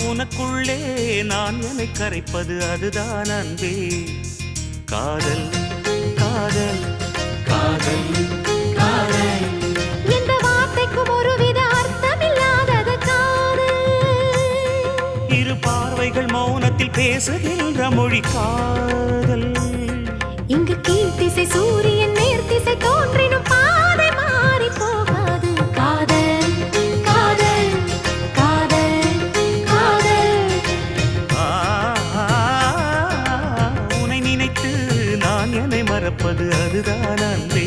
உனக்குள்ளே நான் என்னை கரைப்பது அதுதான் அன்பே. காதல் காதல் காதல் காதல். இந்த வார்த்தைக்கும் ஒருவித அர்த்தமில்லாதது காதல். இரு பார்வைகள் மௌனத்தில் பேசுகின்ற மொழி காதல். இங்கு கீழ்த்திசை சூரியன் நேர்த்திசை தோன்றினும் பாதை மாறி போகாது. காதல் காதல் காதல் காதல். உன்னை நினைத்து நான் என்னை மறப்பது அதுதான் அன்பே.